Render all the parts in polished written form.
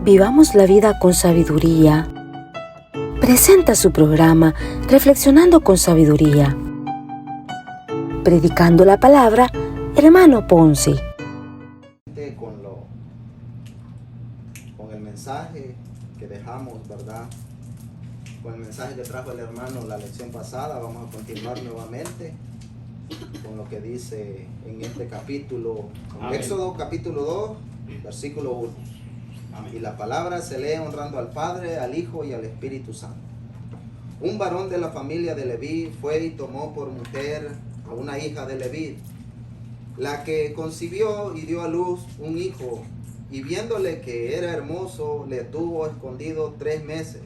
Vivamos la vida con sabiduría. Presenta su programa Reflexionando con Sabiduría. Predicando la palabra, hermano Ponce. Con el mensaje que dejamos, ¿verdad? Con el mensaje que trajo el hermano la lección pasada, vamos a continuar nuevamente con lo que dice en este capítulo, en Éxodo capítulo 2, versículo 1. Amén. Y la palabra se lee honrando al Padre, al Hijo y al Espíritu Santo. Un varón de la familia de Leví fue y tomó por mujer a una hija de Leví, la que concibió y dio a luz un hijo, y viéndole que era hermoso, le tuvo escondido 3 meses.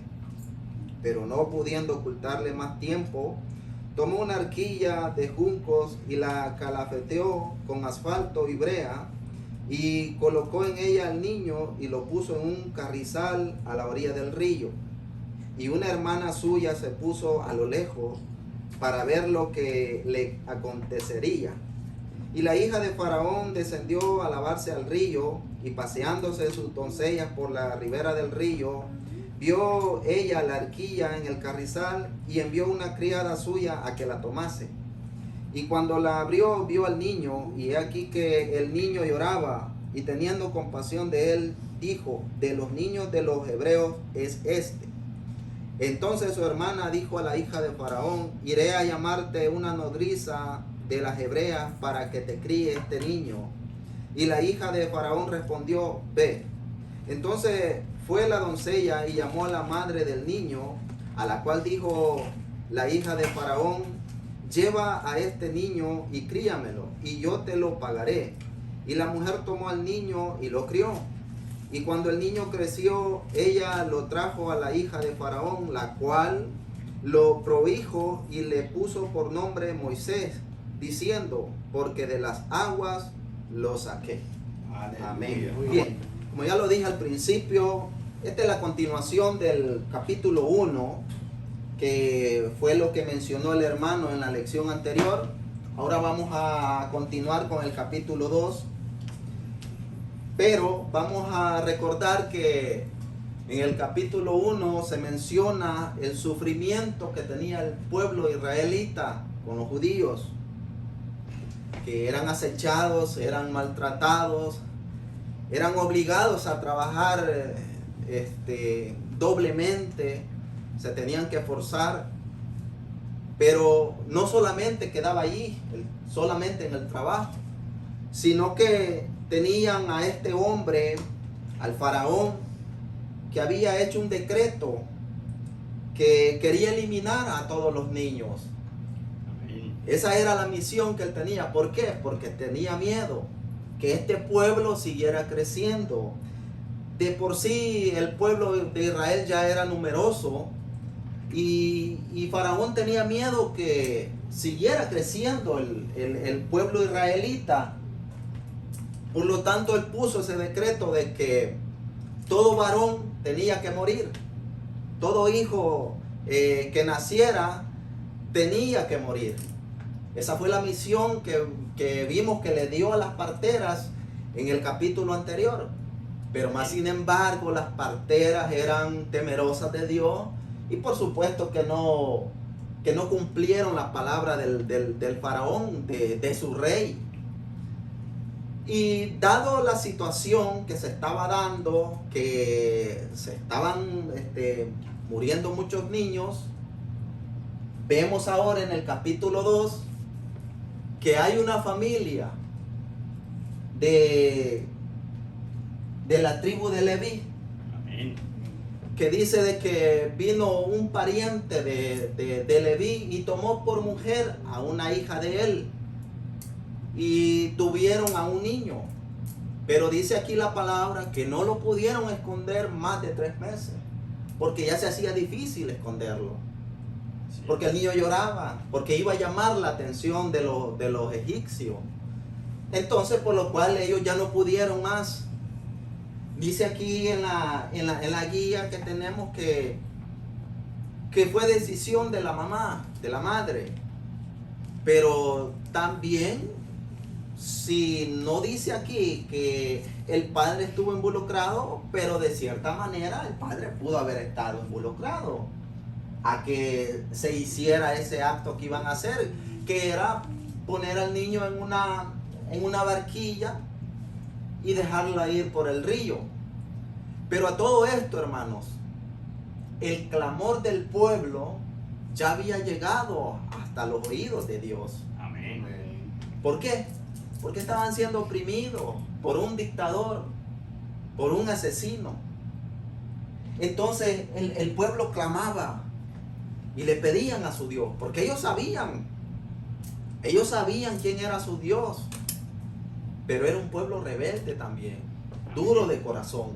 Pero no pudiendo ocultarle más tiempo, tomó una arquilla de juncos y la calafeteó con asfalto y brea, y colocó en ella al niño y lo puso en un carrizal a la orilla del río. Y una hermana suya se puso a lo lejos para ver lo que le acontecería. Y la hija de Faraón descendió a lavarse al río, y paseándose sus doncellas por la ribera del río, vio ella la arquilla en el carrizal y envió una criada suya a que la tomase. Y cuando la abrió, vio al niño, y he aquí que el niño lloraba, y teniendo compasión de él, dijo: de los niños de los hebreos es este. Entonces su hermana dijo a la hija de Faraón: iré a llamarte una nodriza de las hebreas para que te críe este niño. Y la hija de Faraón respondió: ve. Entonces fue la doncella y llamó a la madre del niño, a la cual dijo la hija de Faraón: lleva a este niño y críamelo, y yo te lo pagaré. Y la mujer tomó al niño y lo crió. Y cuando el niño creció, ella lo trajo a la hija de Faraón, la cual lo prohijo y le puso por nombre Moisés, diciendo: porque de las aguas lo saqué. Amén. Bien, como ya lo dije al principio, esta es la continuación del capítulo 1, que fue lo que mencionó el hermano en la lección anterior. Ahora vamos a continuar con el capítulo 2. Pero vamos a recordar que en el capítulo 1 se menciona el sufrimiento que tenía el pueblo israelita con los judíos, que eran acechados, eran maltratados, eran obligados a trabajar doblemente, se tenían que forzar, pero no solamente quedaba allí, solamente en el trabajo, sino que tenían a este hombre, al faraón, que había hecho un decreto que quería eliminar a todos los niños. Amén. Esa era la misión que él tenía. ¿Por qué? Porque tenía miedo que este pueblo siguiera creciendo. De por sí el pueblo de Israel ya era numeroso, y Faraón tenía miedo que siguiera creciendo el pueblo israelita. Por lo tanto, él puso ese decreto de que todo varón tenía que morir. Todo hijo que naciera tenía que morir. Esa fue la misión que vimos que le dio a las parteras en el capítulo anterior. Pero más sin embargo, las parteras eran temerosas de Dios, y por supuesto que no cumplieron la palabra del faraón, de su rey. Y dado la situación que se estaba dando, que se estaban muriendo muchos niños, vemos ahora en el capítulo 2 que hay una familia de la tribu de Leví. Amén. Que dice de que vino un pariente de Leví y tomó por mujer a una hija de él, y tuvieron a un niño. Pero dice aquí la palabra que no lo pudieron esconder más de 3 meses, porque ya se hacía difícil esconderlo. Sí. Porque el niño lloraba, porque iba a llamar la atención de los egipcios. Entonces, por lo cual ellos ya no pudieron más. Dice aquí en la guía que tenemos que fue decisión de la mamá, de la madre. Pero también, si no dice aquí que el padre estuvo involucrado, pero de cierta manera el padre pudo haber estado involucrado a que se hiciera ese acto que iban a hacer, que era poner al niño en una barquilla y dejarla ir por el río. Pero a todo esto, hermanos, el clamor del pueblo ya había llegado hasta los oídos de Dios. Amén. ¿Por qué? Porque estaban siendo oprimidos por un dictador, por un asesino. Entonces el pueblo clamaba y le pedían a su Dios, porque ellos sabían quién era su Dios, pero era un pueblo rebelde también, duro de corazón.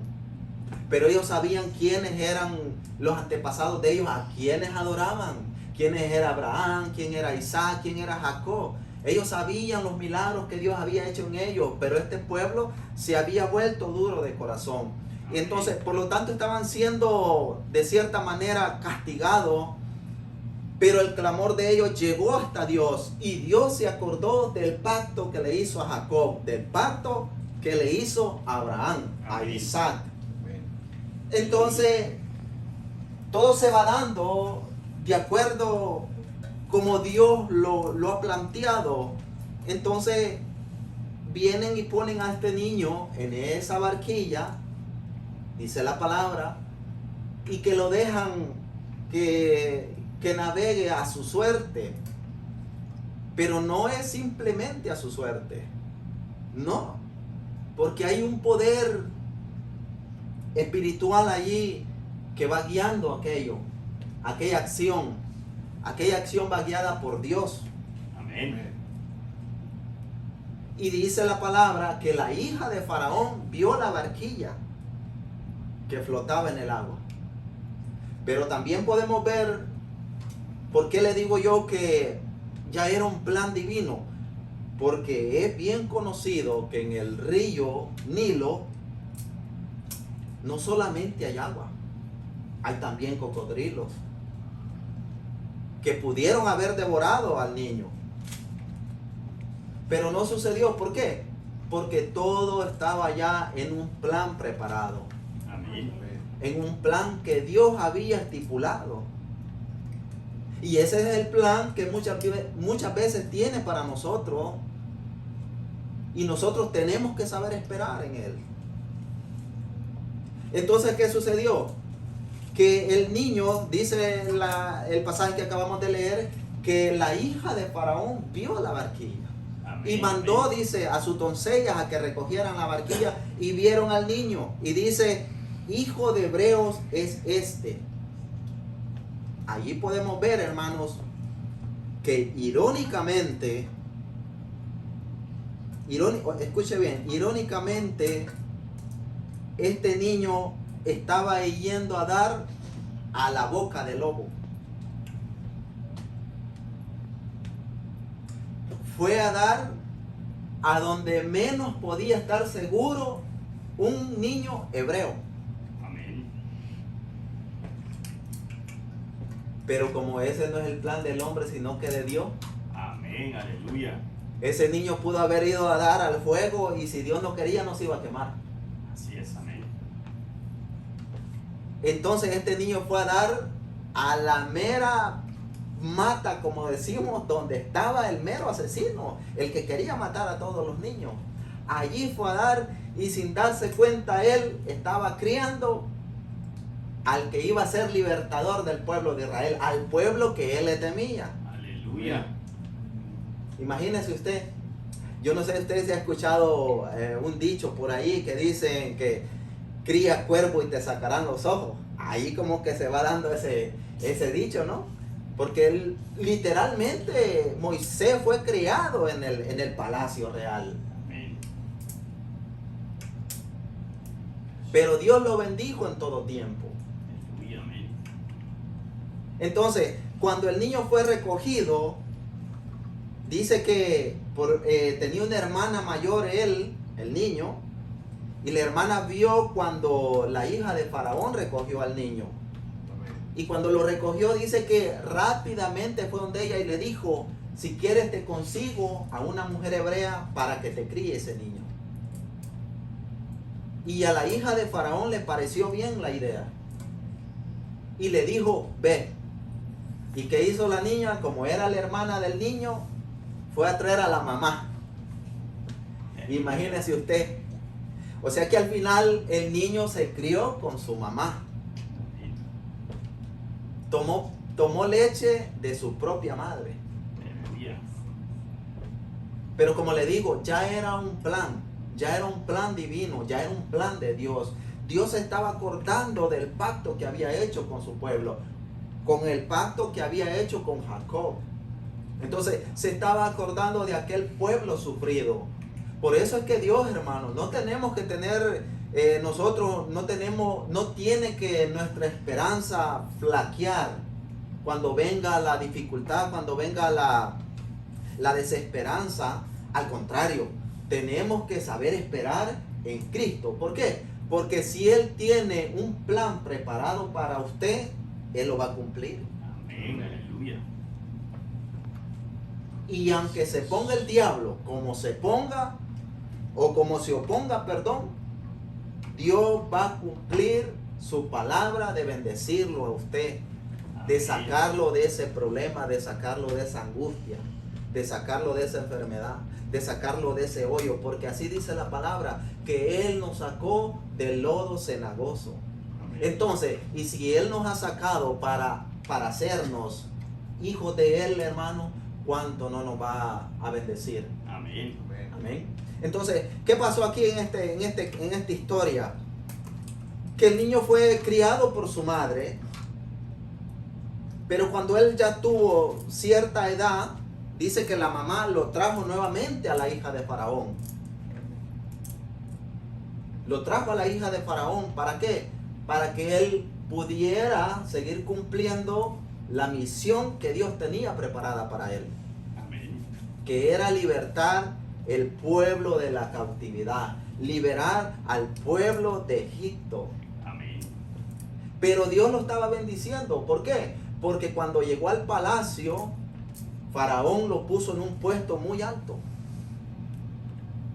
Pero ellos sabían quiénes eran los antepasados de ellos, a quienes adoraban, quién era Abraham, quién era Isaac, quién era Jacob. Ellos sabían los milagros que Dios había hecho en ellos, pero este pueblo se había vuelto duro de corazón. Y entonces, por lo tanto, estaban siendo de cierta manera castigados, pero el clamor de ellos llegó hasta Dios. Y Dios se acordó del pacto que le hizo a Jacob, del pacto que le hizo a Abraham, a Isaac. Entonces, todo se va dando de acuerdo como Dios lo ha planteado. Entonces vienen y ponen a este niño en esa barquilla, dice la palabra, y que lo dejan que navegue a su suerte. Pero no es simplemente a su suerte, no, porque hay un poder espiritual allí que va guiando aquella acción. Aquella acción va guiada por Dios. Amén. Y dice la palabra que la hija de Faraón vio la barquilla que flotaba en el agua. Pero también podemos ver, ¿por qué le digo yo que ya era un plan divino? Porque es bien conocido que en el río Nilo no solamente hay agua, hay también cocodrilos que pudieron haber devorado al niño. Pero no sucedió. ¿Por qué? Porque todo estaba ya en un plan preparado. Amén. En un plan que Dios había estipulado. Y ese es el plan que muchas veces tiene para nosotros. Y nosotros tenemos que saber esperar en Él. Entonces, ¿qué sucedió? Que el niño, dice el pasaje que acabamos de leer, que la hija de Faraón vio la barquilla. Amén. Y mandó, dice, a sus doncellas a que recogieran la barquilla y vieron al niño. Y dice, hijo de hebreos es este. Allí podemos ver, hermanos, que irónicamente, escuche bien, irónicamente, este niño estaba yendo a dar a la boca del lobo. Fue a dar a donde menos podía estar seguro un niño hebreo. Amén. Pero como ese no es el plan del hombre, sino que de Dios, Amén. Aleluya. ese niño pudo haber ido a dar al fuego y si Dios no quería no se iba a quemar. Así es. Amén. Entonces este niño fue a dar a la mera mata, como decimos, donde estaba el mero asesino, el que quería matar a todos los niños. Allí fue a dar y sin darse cuenta él estaba criando al que iba a ser libertador del pueblo de Israel, al pueblo que él le temía. Aleluya. Imagínese usted, yo no sé si usted se ha escuchado un dicho por ahí que dicen que cría cuervo y te sacarán los ojos. Ahí como que se va dando ese dicho, ¿no? Porque él, literalmente Moisés fue criado en el palacio real. Amén. Pero Dios lo bendijo en todo tiempo. Aleluya. Amén. Entonces, cuando el niño fue recogido, dice que tenía una hermana mayor él, el niño, y la hermana vio cuando la hija de Faraón recogió al niño. Y cuando lo recogió, dice que rápidamente fue donde ella y le dijo, si quieres te consigo a una mujer hebrea para que te críe ese niño. Y a la hija de Faraón le pareció bien la idea. Y le dijo, ve. ¿Y qué hizo la niña? Como era la hermana del niño, fue a traer a la mamá. Imagínese usted. O sea que al final el niño se crió con su mamá. Tomó leche de su propia madre. Aleluya. Pero como le digo, ya era un plan divino, ya era un plan de Dios. Dios se estaba acordando del pacto que había hecho con su pueblo, con el pacto que había hecho con Jacob. Entonces se estaba acordando de aquel pueblo sufrido. Por eso es que Dios, hermanos, no tenemos que tener, no tiene que nuestra esperanza flaquear cuando venga la dificultad, cuando venga la desesperanza. Al contrario, tenemos que saber esperar en Cristo. ¿Por qué? Porque si Él tiene un plan preparado para usted, Él lo va a cumplir. Amén, aleluya. Y aunque se ponga el diablo como se ponga, o como se oponga, perdón, Dios va a cumplir su palabra de bendecirlo a usted, de sacarlo de ese problema, de sacarlo de esa angustia, de sacarlo de esa enfermedad, de sacarlo de ese hoyo, porque así dice la palabra, que Él nos sacó del lodo cenagoso. Entonces, y si Él nos ha sacado para hacernos hijos de Él, hermano, ¿cuánto no nos va a bendecir? Amén. Amén. Entonces, ¿qué pasó aquí en esta historia? Que el niño fue criado por su madre, pero cuando él ya tuvo cierta edad, dice que la mamá lo trajo nuevamente a la hija de Faraón. Lo trajo a la hija de Faraón, ¿para qué? Para que él pudiera seguir cumpliendo la misión que Dios tenía preparada para él. Amén. Que era libertar el pueblo de la cautividad, liberar al pueblo de Egipto. Amén. Pero Dios lo estaba bendiciendo. ¿Por qué? Porque cuando llegó al palacio, Faraón lo puso en un puesto muy alto.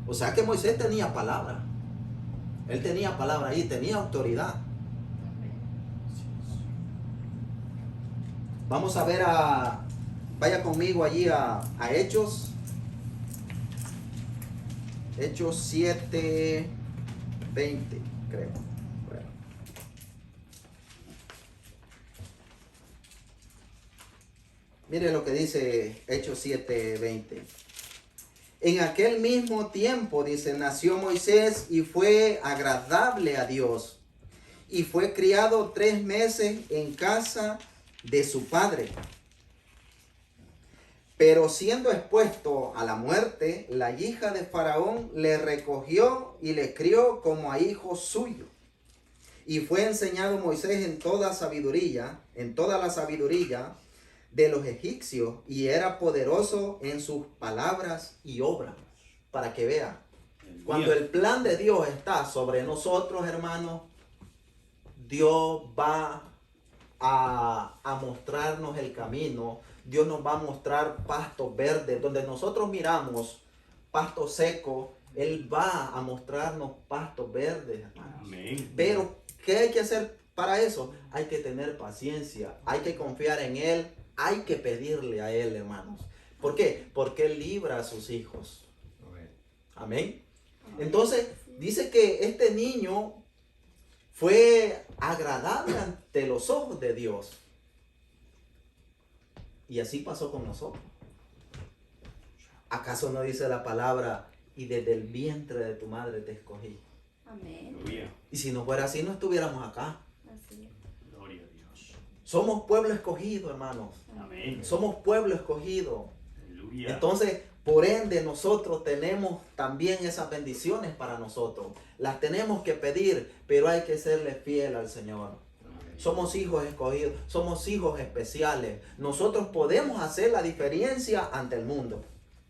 O sea que Moisés tenía palabra. Él tenía palabra ahí, tenía autoridad. Vamos a ver vaya conmigo allí a Hechos. Hechos 7:20, creo. Bueno. Mire lo que dice Hechos 7:20. En aquel mismo tiempo, dice, nació Moisés y fue agradable a Dios. Y fue criado 3 meses en casa de su padre. Pero siendo expuesto a la muerte, la hija de Faraón le recogió y le crió como a hijo suyo. Y fue enseñado Moisés en toda la sabiduría de los egipcios, y era poderoso en sus palabras y obras. Para que vea, cuando el plan de Dios está sobre nosotros, hermanos, Dios va a mostrarnos el camino. Dios nos va a mostrar pastos verdes. Donde nosotros miramos pasto seco, Él va a mostrarnos pastos verdes, hermanos. Amén. Pero, ¿qué hay que hacer para eso? Hay que tener paciencia, hay que confiar en Él, hay que pedirle a Él, hermanos. ¿Por qué? Porque Él libra a sus hijos. Amén. Entonces, dice que este niño fue agradable ante los ojos de Dios. Y así pasó con nosotros. ¿Acaso no dice la palabra, y desde el vientre de tu madre te escogí? Amén. Aleluya. Y si no fuera así, no estuviéramos acá. Así es. Gloria a Dios. Somos pueblo escogido, hermanos. Amén. Somos pueblo escogido. Aleluya. Entonces, por ende, nosotros tenemos también esas bendiciones para nosotros. Las tenemos que pedir, pero hay que serle fiel al Señor. Somos hijos escogidos, somos hijos especiales. Nosotros podemos hacer la diferencia ante el mundo.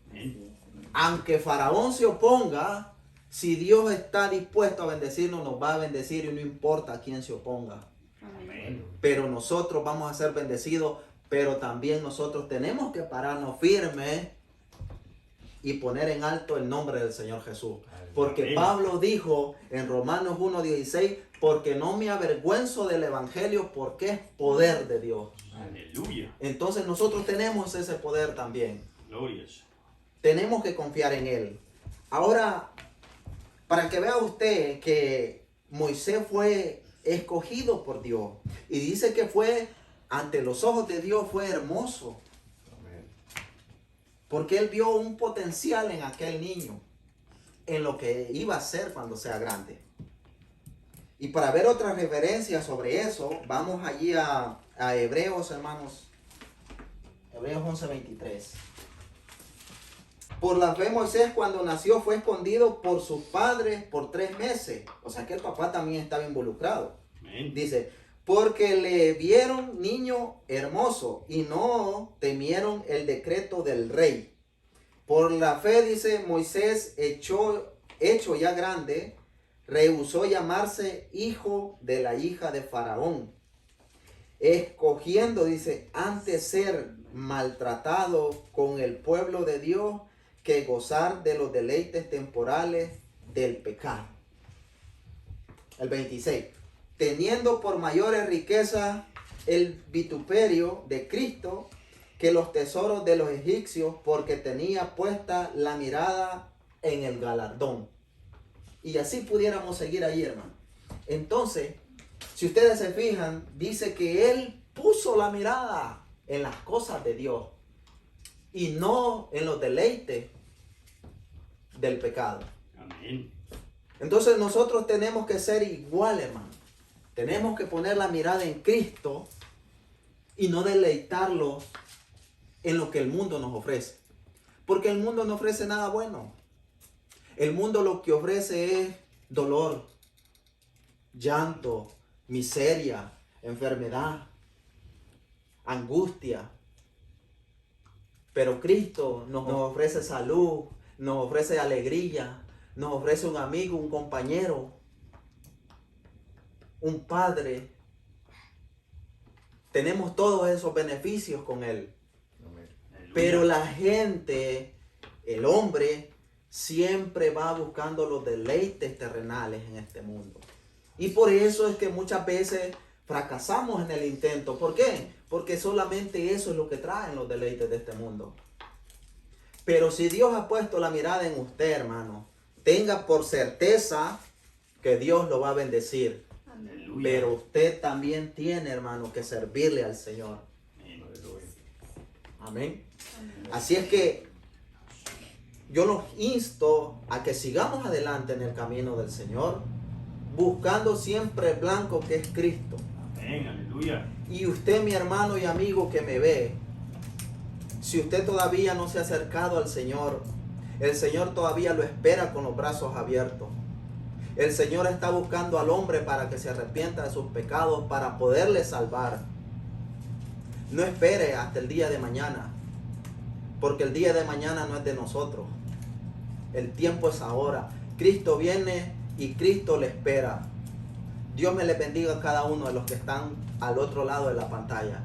Amén. Aunque Faraón se oponga, si Dios está dispuesto a bendecirnos, nos va a bendecir, y no importa a quién se oponga. Amén. Pero nosotros vamos a ser bendecidos, pero también nosotros tenemos que pararnos firmes y poner en alto el nombre del Señor Jesús. Porque Amén. Pablo dijo en Romanos 1:16, porque no me avergüenzo del evangelio, porque es poder de Dios. Aleluya. Entonces nosotros tenemos ese poder también. Gloria al Señor. Tenemos que confiar en Él. Ahora, para que vea usted que Moisés fue escogido por Dios. Y dice que fue, ante los ojos de Dios, fue hermoso. Porque él vio un potencial en aquel niño, en lo que iba a ser cuando sea grande. Y para ver otras referencias sobre eso, vamos allí a Hebreos, hermanos. Hebreos 11:23. Por la fe Moisés cuando nació fue escondido por sus padres por 3 meses. O sea que el papá también estaba involucrado. Amén. Dice, porque le vieron niño hermoso y no temieron el decreto del rey. Por la fe, dice, Moisés hecho ya grande, rehusó llamarse hijo de la hija de Faraón, escogiendo, dice, antes ser maltratado con el pueblo de Dios que gozar de los deleites temporales del pecado. El 26. Teniendo por mayores riquezas el vituperio de Cristo que los tesoros de los egipcios, porque tenía puesta la mirada en el galardón. Y así pudiéramos seguir ahí, hermano. Entonces, si ustedes se fijan, dice que él puso la mirada en las cosas de Dios y no en los deleites del pecado. Amén. Entonces nosotros tenemos que ser igual, hermano. Tenemos que poner la mirada en Cristo y no deleitarlo en lo que el mundo nos ofrece. Porque el mundo no ofrece nada bueno. El mundo lo que ofrece es dolor, llanto, miseria, enfermedad, angustia. Pero Cristo nos ofrece salud, nos ofrece alegría, nos ofrece un amigo, un compañero, un padre. Tenemos todos esos beneficios con Él. Aleluya. Pero la gente, el hombre, siempre va buscando los deleites terrenales en este mundo. Y por eso es que muchas veces fracasamos en el intento. ¿Por qué? Porque solamente eso es lo que traen los deleites de este mundo. Pero si Dios ha puesto la mirada en usted, hermano, tenga por certeza que Dios lo va a bendecir. Aleluya. Pero usted también tiene, hermano, que servirle al Señor. Amén. Amén. Así es que yo los insto a que sigamos adelante en el camino del Señor, buscando siempre el blanco que es Cristo. Amén. Aleluya. Y usted, mi hermano y amigo que me ve, si usted todavía no se ha acercado al Señor, el Señor todavía lo espera con los brazos abiertos. El Señor está buscando al hombre para que se arrepienta de sus pecados, para poderle salvar. No espere hasta el día de mañana, porque el día de mañana no es de nosotros. El tiempo es ahora. Cristo viene y Cristo le espera. Dios me le bendiga a cada uno de los que están al otro lado de la pantalla.